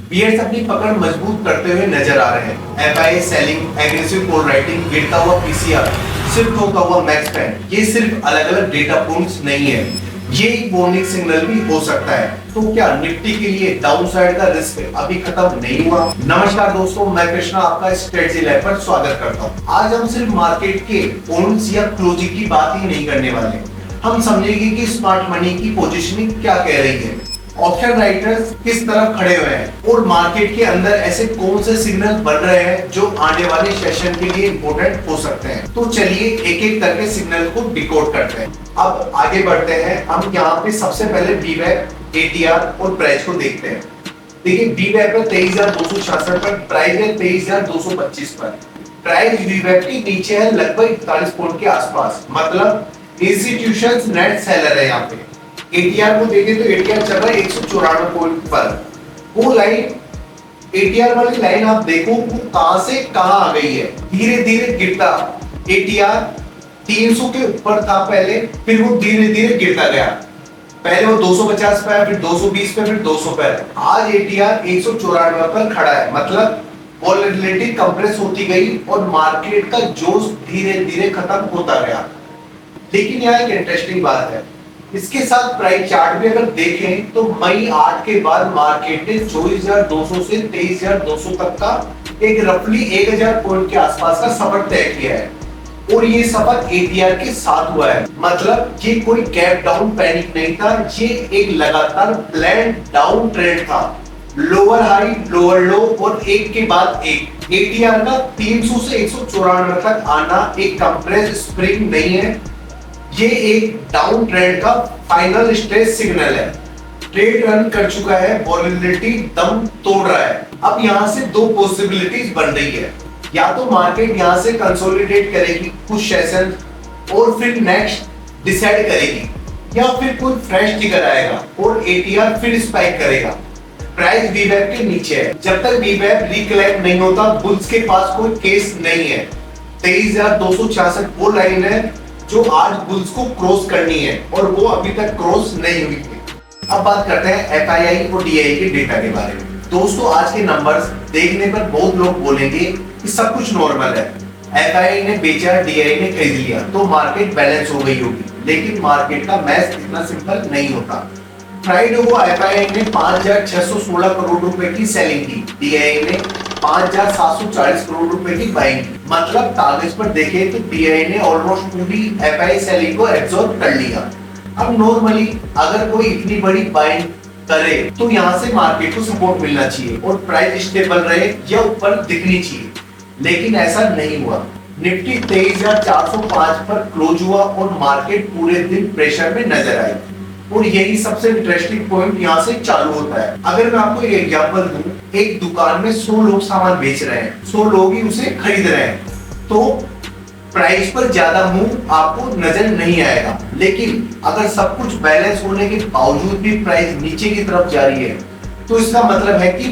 Bears अपनी पकड़ मजबूत करते हुए नजर आ रहे हैं। FII selling, aggressive call writing, गिरता हुआ पीसीआर, शिफ्ट होता हुआ मैक्स पैन, ये सिर्फ अलग अलग डेटा पॉइंट्स नहीं है, ये एक वार्निंग सिग्नल भी हो सकता है। तो क्या निफ्टी के लिए डाउनसाइड का रिस्क अभी खत्म नहीं हुआ? नमस्कार दोस्तों, मैं कृष्णा आपका स्ट्रेटजी लैब पर स्वागत करता हूँ। आज हम सिर्फ मार्केट के पॉइंट्स या क्लोजिंग की बात ही नहीं करने वाले, हम समझेंगे कि स्मार्ट मनी की पोजीशनिंग क्या कह रही है, ऑप्शन राइटर्स किस तरफ खड़े हुए हैं और मार्केट के अंदर ऐसे कौन से सिग्नल बन रहे हैं जो आने वाले सेशन के लिए इंपॉर्टेंट हो सकते हैं। तो चलिए एक एक करके सिग्नल को डिकोड करते हैं। अब आगे बढ़ते हैं। हम यहाँ पे सबसे पहले वीवैप, एटीआर और प्राइस को देखते हैं। देखिए वीवैप है 23,266 पर, प्राइस है 23,225 पर। प्राइस वीवैप के नीचे है लगभग 41 पॉइंट के आसपास, मतलब इंस्टीट्यूशंस नेट सेलर है। यहाँ पे एटीआर को देखें तो एटीआर चल रहा है 194 पॉइंट पर। वो लाइन, एटीआर वाली लाइन आप देखो वो कहां से कहां आ गई है, धीरे धीरे गिरता। एटीआर 300 के ऊपर था पहले, फिर वो धीरे धीरे गिरता गया। पहले वो 250 पे, फिर 220 पे, फिर 200 पे। आज एटीआर 194 पर खड़ा है, मतलब वोलेटिलिटी कंप्रेस होती गई और मार्केट का जोश धीरे धीरे खत्म होता गया। लेकिन यहाँ एक इंटरेस्टिंग बात है, इसके साथ प्राइस चार्ट भी अगर देखें तो मई 8 के बाद मार्केट ने 24,200 से 23,200 तक का एक रफली 1,000 पॉइंट के आसपास का सफर तय किया है और ये सफर एटीआर के साथ हुआ है। मतलब ये कोई गैप डाउन पैनिक नहीं था, ये एक लगातार प्लान डाउन ट्रेंड था। लोअर हाई, लोअर लो और एक के बाद एक। एटीआर का 300 से 194 तक आना एक कंप्रेस स्प्रिंग नहीं है, ये एक डाउन ट्रेंड का फाइनल स्टेज सिग्नल है। ट्रेड रन कर चुका है, वोलेटिलिटी दम तोड़ रहा है। अब यहां से दो पॉसिबिलिटीज बन रही है, या तो मार्केट यहां से कंसोलिडेट करेगी कुछ सेशन और फिर नेक्स्ट डिसाइड करेगी, या फिर कोई फ्रेश ट्रिगर आएगा और एटीआर फिर स्पाइक करेगा। प्राइस वीवैप के नीचे है, जब तक वीवैप रिकलेक्ट नहीं होता बुल्स के पास कोई केस नहीं है। 23,266 वो लाइन है जो आज बुल्स को क्रॉस करनी है और वो अभी तक क्रॉस नहीं हुई थी। अब बात करते हैं एफआईआई और डीआई के डेटा के बारे में। दोस्तों आज के नंबर्स देखने पर बहुत लोग बोलेंगे कि सब कुछ नॉर्मल है, एफआईआई ने बेचा, डीआई ने खरीद लिया तो मार्केट बैलेंस हो गई होगी। लेकिन मार्केट का मैथ इतना सिंपल नहीं होता। फ्राइडे को एफआईआई ने 5,616 करोड़ रुपए की सेलिंग की, डीआई ने 5,740 करोड़ रुपए की बाइंग की। मतलब कागज पर देखे तो डीआई ने ऑलमोस्ट पूरी एफआईआई सेलिंग को एब्सॉर्ब कर लिया। अब नॉर्मली अगर कोई इतनी बड़ी बाइंग करे तो यहाँ से मार्केट को सपोर्ट मिलना चाहिए और प्राइस स्टेबल रहे या ऊपर दिखनी चाहिए, लेकिन ऐसा नहीं हुआ। निफ्टी 23,405 पर क्लोज हुआ और मार्केट पूरे दिन प्रेशर में नजर आई और यही सबसे इंटरेस्टिंग पॉइंट यहाँ से चालू होता है। अगर मैं आपको एक एग्जांपल दूं, एक दुकान में 100 लोग सामान बेच रहे हैं, 100 लोग ही उसे खरीद रहे हैं, तो प्राइस पर ज्यादा मूव आपको नजर नहीं आएगा। लेकिन अगर सब कुछ बैलेंस होने के बावजूद भी प्राइस नीचे की तरफ जा रही है तो इसका मतलब है कि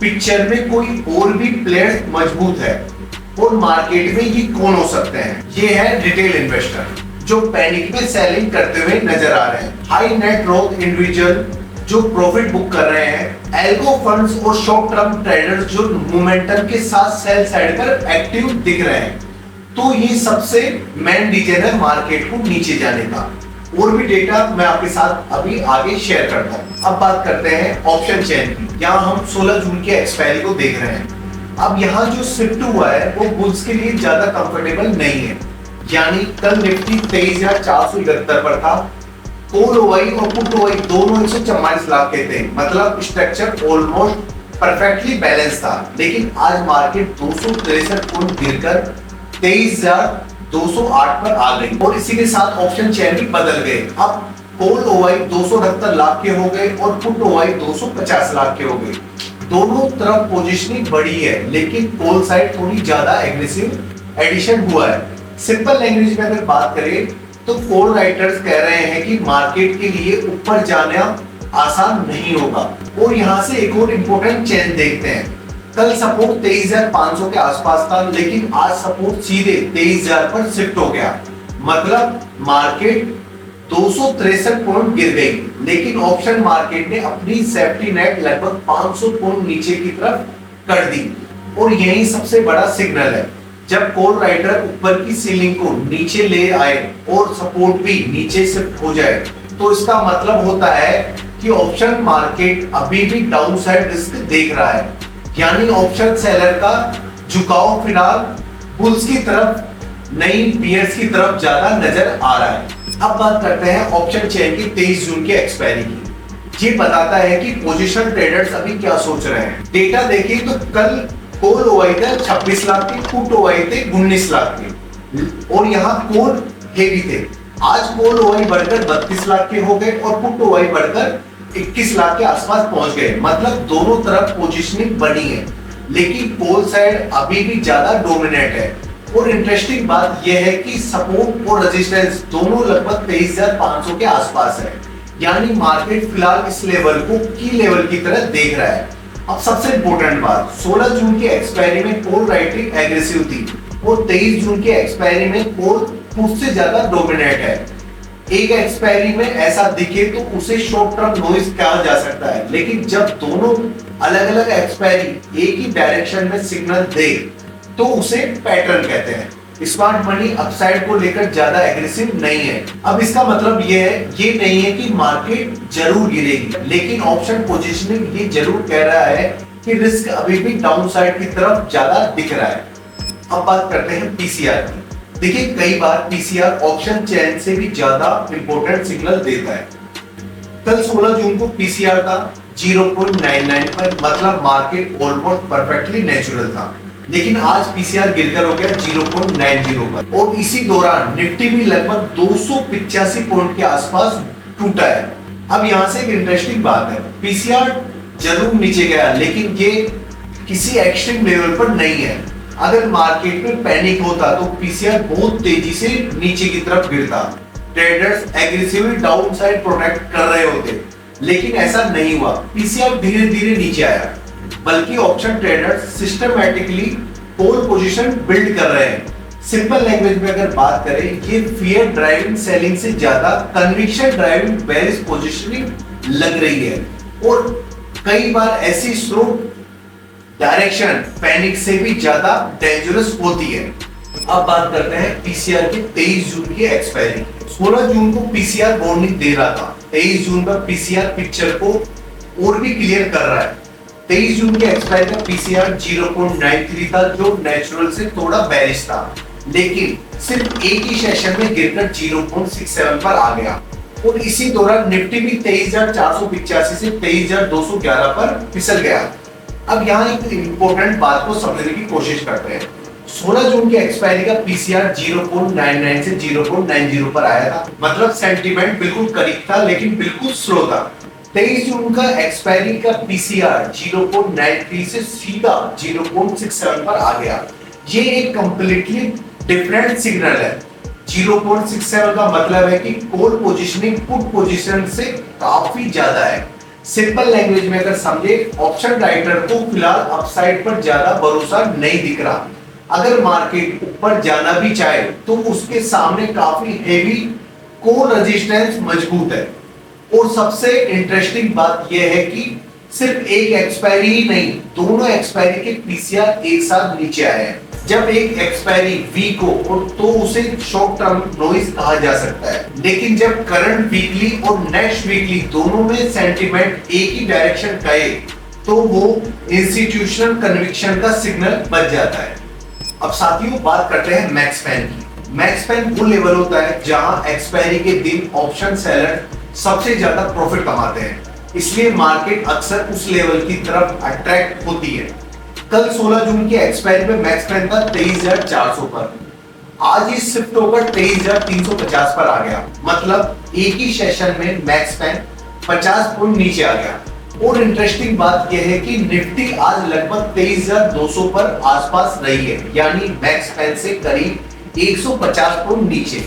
पिक्चर में कोई और भी प्लेयर मजबूत है। और मार्केट में ये कौन हो सकते हैं? ये है रिटेल इन्वेस्टर जो पैनिक में सेलिंग करते हुए नजर आ रहे हैं, हाई नेट वर्थ इंडिविजुअल जो प्रॉफिट बुक कर रहे हैं, एल्गो फंड्स और शॉर्ट टर्म ट्रेडर्स जो मोमेंटम के साथ सेल साइड पर एक्टिव दिख रहे हैं। तो ये सबसे मेन रीजन है मार्केट को नीचे जाने का। और भी डेटा मैं आपके साथ अभी आगे शेयर करता हूं। अब बात करते हैं ऑप्शन चेन की। यहाँ हम 16 जून के एक्सपायरी को देख रहे हैं। अब यहाँ जो शिफ्ट हुआ है वो बुल्स के लिए ज्यादा कंफर्टेबल नहीं है, यानी कल निफ्टी 23,471 पर था। कॉल ओआई और पुट ओआई दोनों 144 लाख के थे, मतलब स्ट्रक्चर ऑलमोस्ट परफेक्टली बैलेंस था। लेकिन आज मार्केट 263 पॉइंट गिरकर 23,208 पर आ गई और इसी के साथ ऑप्शन चेन भी बदल गए। अब कॉल ओआई 278 लाख के हो गए और पुट ओआई 250 लाख के हो गए। दोनों तरफ पोजीशनिंग बढ़ी है, लेकिन कॉल साइड थोड़ी ज्यादा एग्रेसिव एडिशन हुआ है। सिंपल लैंग्वेज में अगर बात करें तो कॉल राइटर्स कह रहे हैं कि मार्केट के लिए ऊपर जाना आसान नहीं होगा। और यहां से एक और इंपॉर्टेंट चेंज देखते हैं। कल सपोर्ट 23,500 के आसपास था, लेकिन आज सपोर्ट सीधे 23,000 पर शिफ्ट हो गया। मतलब मार्केट 263 पॉइंट गिर गई, लेकिन ऑप्शन मार्केट ने अपनी सेफ्टी नेट लगभग 500 पॉइंट नीचे की तरफ कर दी। और यही सबसे बड़ा सिग्नल है, जब कॉल राइटर ऊपर की सीलिंग को नीचे ले आए और सपोर्ट भी नीचे शिफ्ट हो जाए, तो इसका मतलब होता है कि ऑप्शन मार्केट अभी भी डाउनसाइड रिस्क देख रहा है, यानी ऑप्शन सेलर का झुकाव फिलहाल बुल्स की तरफ नहीं बियर्स की तरफ ज्यादा नजर आ रहा है। अब बात करते हैं ऑप्शन चेन की 23 जून की एक्सपायरी की। ये बताता है कि पोजीशन ट्रेडर्स अभी क्या सोच रहे हैं। डेटा देखिए तो कल कॉल ओआई थे 26 लाख के, पुट ओआई थे 19 लाख के, और यहाँ कॉल हेवी थे। आज कॉल ओआई बढ़कर 32 लाख के हो गए और पुट ओआई बढ़कर 21 लाख के आसपास पहुंच गए। मतलब दोनों तरफ पोजीशनिंग बनी है, लेकिन कॉल साइड अभी भी ज्यादा डोमिनेट है। और इंटरेस्टिंग बात यह है कि सपोर्ट और रेजिस्टेंस दोनों लगभग 23,500 के आसपास है, यानी मार्केट फिलहाल इस लेवल को की लेवल की तरह देख रहा है। अब सबसे इंपॉर्टेंट बात, 16 जून की एक्सपायरी में कॉल राइटिंग एग्रेसिव थी और 23 जून की एक्सपायरी में कॉल पुट से ज्यादा डोमिनेट है। एक एक्सपायरी में ऐसा दिखे तो उसे शॉर्ट टर्म नॉइज कहा जा सकता है, लेकिन जब दोनों अलग अलग एक्सपायरी एक ही डायरेक्शन में सिग्नल दे तो उसे पैटर्न कहते हैं। स्मार्ट मनी अपसाइड को लेकर ज्यादा एग्रेसिव नहीं है। अब इसका मतलब ये नहीं है कि मार्केट जरूर गिरेगी, लेकिन ऑप्शन पोजीशनिंग ये जरूर कह रहा है कि रिस्क अभी भी डाउनसाइड की तरफ ज्यादा दिख रहा है। अब बात करते हैं पीसीआर की। देखिए कई बार पीसीआर ऑप्शन चेन से भी ज्यादा इंपॉर्टेंट सिग्नल देता है। कल 16 जून को पीसीआर था 0.99 पर, मतलब मार्केट ऑलमोस्ट परफेक्टली नेचुरल था, लेकिन आज पीसीआर गिरकर हो गया 0.90 पर। और इसी दौरान निफ्टी भी लगभग 285 पॉइंट के आसपास टूटा है। अब यहां से एक इंटरेस्टिंग बात है, पीसीआर जरूर नीचे गया, लेकिन ये किसी एक्सट्रीम लेवल पर नहीं है। अगर मार्केट में पैनिक होता तो पीसीआर बहुत तेजी से नीचे की तरफ गिरता, traders aggressively down side protect कर रहे होते, लेकिन ऐसा नहीं हुआ। पीसीआर धीरे धीरे नीचे आया, बल्कि option traders systematically call position build कर रहे हैं। सिंपल लैंग्वेज में अगर बात करें, ये फियर ड्राइविंग सेलिंग से ज्यादा कन्विक्शन ड्राइविंग बेरिश पोजीशनिंग लग रही है, और कई बार ऐसी स्लो डायरेक्शन पैनिक से भी ज्यादा डेंजरस होती है। अब बात करते हैं पीसीआर की 23 जून की एक्सपायरी। 16 जून को पीसीआर वार्निंग दे रहा था, 23 जून पर पीसीआर पिक्चर को और भी क्लियर कर रहा है। 23 जून के एक्सपायरी का पीसीआर 0.93 था, जो नेचुरल से थोड़ा बेरिश था, लेकिन सिर्फ एक ही सेशन में गिरकर 0.67 पर आ गया। और इसी दौरान निफ्टी भी 23,485 से 23,211 पर फिसल गया। अब यहाँ एक इंपॉर्टेंट बात को समझने की कोशिश करते हैं। 16 जून के एक्सपायरी का पीसीआर 0.99 से 0.90 पर आया था, मतलब सेंटीमेंट बिल्कुल करीब था, लेकिन बिल्कुल स्लो था। 23 जून का एक्सपायरी का पीसीआर 0.93 से सीधा 0.67 पर आ गया। ये एक कंप्लीटली डिफरेंट सिग्नल है। 0.67 का मतलब है कि कॉल पोजीशनिंग पुट पोजीशन से काफी ज्यादा है। सिंपल लैंग्वेज में अगर समझे, ऑप्शन राइटर को फिलहाल अपसाइड पर ज्यादा भरोसा नहीं दिख रहा। अगर मार्केट ऊपर जाना भी चाहे तो उसके सामने काफी हेवी कॉल रेजिस्टेंस मजबूत है। और सबसे इंटरेस्टिंग बात यह है कि सिर्फ एक एक्सपायरी ही नहीं, दोनों एक्सपायरी के पीसीआर एक साथ नीचे आए हैं। जब एक एक्सपायरी वीक हो तो उसे शॉर्ट टर्म नॉइज कहा जा सकता है, लेकिन जब करंट वीकली और नेक्स्ट वीकली दोनों में सेंटीमेंट एक ही डायरेक्शन गए तो वो इंस्टीट्यूशनल कन्विक्शन का सिग्नल बन जाता है। अब साथियों बात करते हैं मैक्स पैन की। मैक्स पैन वो लेवल होता है जहां एक्सपायरी के दिन ऑप्शन सेलर सबसे ज्यादा प्रॉफिट कमाते हैं, इसलिए मार्केट अक्सर उस लेवल की तरफ अट्रैक्ट होती है। कल 16 जून की एक्सपायरी में मैक्स पैन था 23,400 पर, आज ही शिफ्ट होकर 23,350 पर आ गया। मतलब एक ही सेशन में मैक्स पैन 50 पॉइंट नीचे आ गया। और इंटरेस्टिंग बात यह है कि निफ्टी आज लगभग 23,200 पर आसपास रही है, यानी मैक्स पैन से करीब 150 पॉइंट नीचे।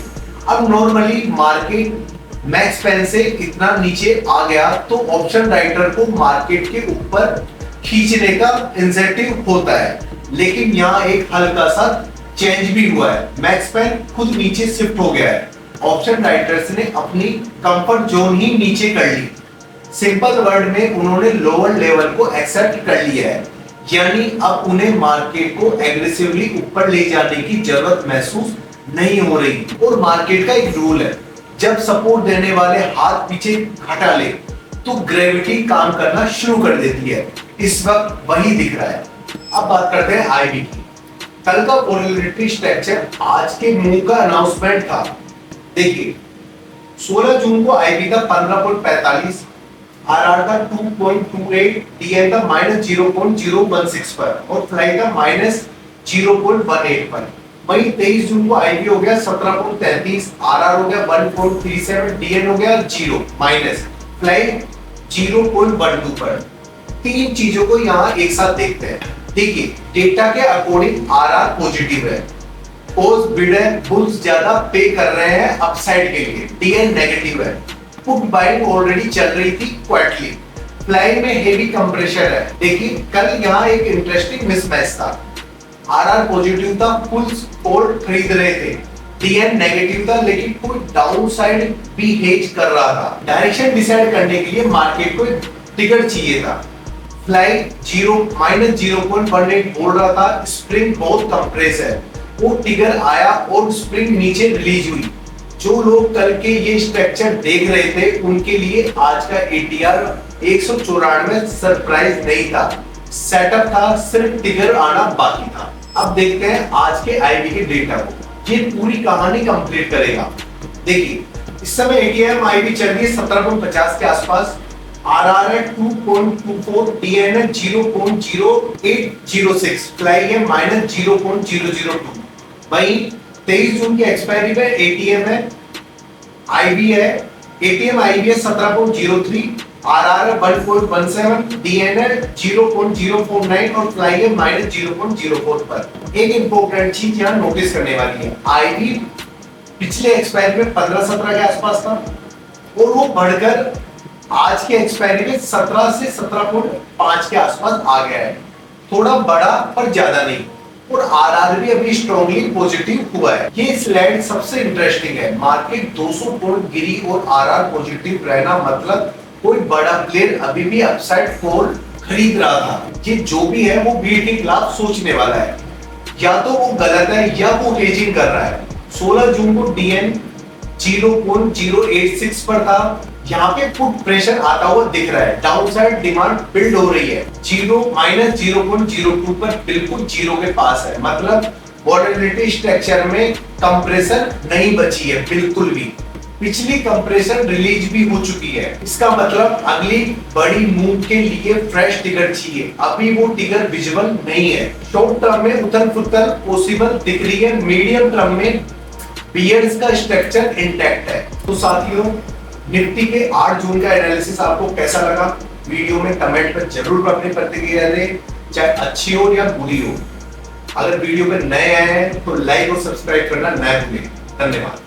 अब नॉर्मली मार्केट मैक्स पैन से इतना नीचे आ गया तो ऑप्शन राइटर को मार्केट के ऊपर खींचने का इंसेंटिव होता है, लेकिन यहाँ एक हल्का सा चेंज भी हुआ है। मैक्स पैन खुद नीचे शिफ्ट हो गया है। ऑप्शन राइटर्स ने अपनी कंफर्ट जोन ही नीचे कर ली। सिंपल वर्ड में उन्होंने लोअर लेवल को एक्सेप्ट कर लिया है, यानी अब उन्हें मार्केट को एग्रेसिवली ऊपर ले जाने की जरूरत महसूस नहीं हो रही। और मार्केट का एक रूल है, जब सपोर्ट देने वाले हाथ पीछे हटा ले तो ग्रेविटी काम करना शुरू कर देती है। इस वक्त वही दिख रहा है। अब बात करते हैं आईबी की। कल का वोलेटिलिटी स्ट्रक्चर आज के मूव का अनाउंसमेंट था। देखिए 16 जून को आईबी का 15.45, आरआर का 2.28, डीएन का -0.016 पर और फ्लाई का -0.18 पर। वहीं 23 जून को आईबी हो गया 17.33, आरआर हो गया 1.37, डीएन हो गया 0 माइनस, फ्लाई 0.12 पर। तीन चीजों को यहाँ एक साथ देखते हैं। देखिए डेटा के अकॉर्डिंग आरआर पॉजिटिव है, पोज बिड है, बुल्स ज्यादा पे कर रहे हैं अपसाइड के लिए, डीएन नेगेटिव है, पुट बाइंग ऑलरेडी चल रही थी क्वाइटली, फ्लाई में हेवी कंप्रेशर है। देखिए कल यहाँ एक इंटरेस्टिंग मिसमैच था, आरआर पॉजिटिव था, पुल्स कॉल खरीद रहे थे, डीएन नेगेटिव था लेकिन कोई डाउन साइड भी हेज कर रहा था। डायरेक्शन डिसाइड करने के लिए मार्केट को टिकट चाहिए था। फ्लाई -0.18 बोल रहा था, स्प्रिंग बहुत कंप्रेस है, वो टिगर आया और स्प्रिंग नीचे रिलीज हुई। जो लोग कल के ये स्ट्रक्चर देख रहे थे उनके लिए आज का एटीआर 194 सरप्राइज नहीं था, सेटअप था, सिर्फ टिगर आना बाकी था। अब देखते हैं आज के आईबी के डेटा को, ये पूरी कहानी कंप्लीट करेगा। देखिए इस समय एटीएम आईबी चल रही है 17.50 के आसपास, आरआर है 2.24, डीएन है 0.0806, फ्लाई है -0.002। वहीं 23 जून की एक्सपायरी पे एटीएम है, आईबी है, एटीएम आईबी है 17.03, आरआर है 1.17, डीएन है 0.049 और फ्लाई है -0.04 पर। एक इंपॉर्टेंट चीज यहाँ नोटिस करने वाली है, आईबी पिछले एक्सपायरी में 15-17 के आसपास था और वो बढ़कर आज के एक्सपायरी में 17 से 17.5 के आसपास आ गया है। थोड़ा बड़ा पर ज्यादा नहीं, और आरआर भी अभी स्ट्रांगली पॉजिटिव हुआ है। ये स्लाइड सबसे इंटरेस्टिंग है, मार्केट 200 पॉइंट गिरी और आरआर पॉजिटिव रहना मतलब कोई बड़ा प्लेयर अभी भी अपसाइड फॉल खरीद रहा था। ये जो भी है वो बीट के खिलाफ सोचने वाला है, या तो वो गलत है या वो हेजिंग कर रहा है। 16 जून को डीएन 0.086 पर था, यहाँ पे पुट प्रेशर आता हुआ दिख रहा है, डाउनसाइड डिमांड बिल्ड हो रही है, -0.02 पर बिल्कुल जीरो के पास है, मतलब वोलेटिलिटी स्ट्रक्चर में कंप्रेशन नहीं बची है बिल्कुल भी। पिछली कंप्रेशन रिलीज भी हो चुकी है, इसका मतलब अगली बड़ी मूव के लिए फ्रेश टिगर चाहिए। अभी वो टिगर विजिबल नहीं है। शॉर्ट टर्म में उथल पुथल पॉसिबल दिख रही है, मीडियम टर्म में बियर्स का स्ट्रक्चर इंटैक्ट है। तो साथियों निफ्टी के 8 जून का एनालिसिस आपको कैसा लगा, वीडियो में कमेंट पर जरूर अपनी प्रतिक्रिया दें, चाहे अच्छी हो या बुरी हो। अगर वीडियो पे नए आए हैं तो लाइक और सब्सक्राइब करना न भूलें। धन्यवाद।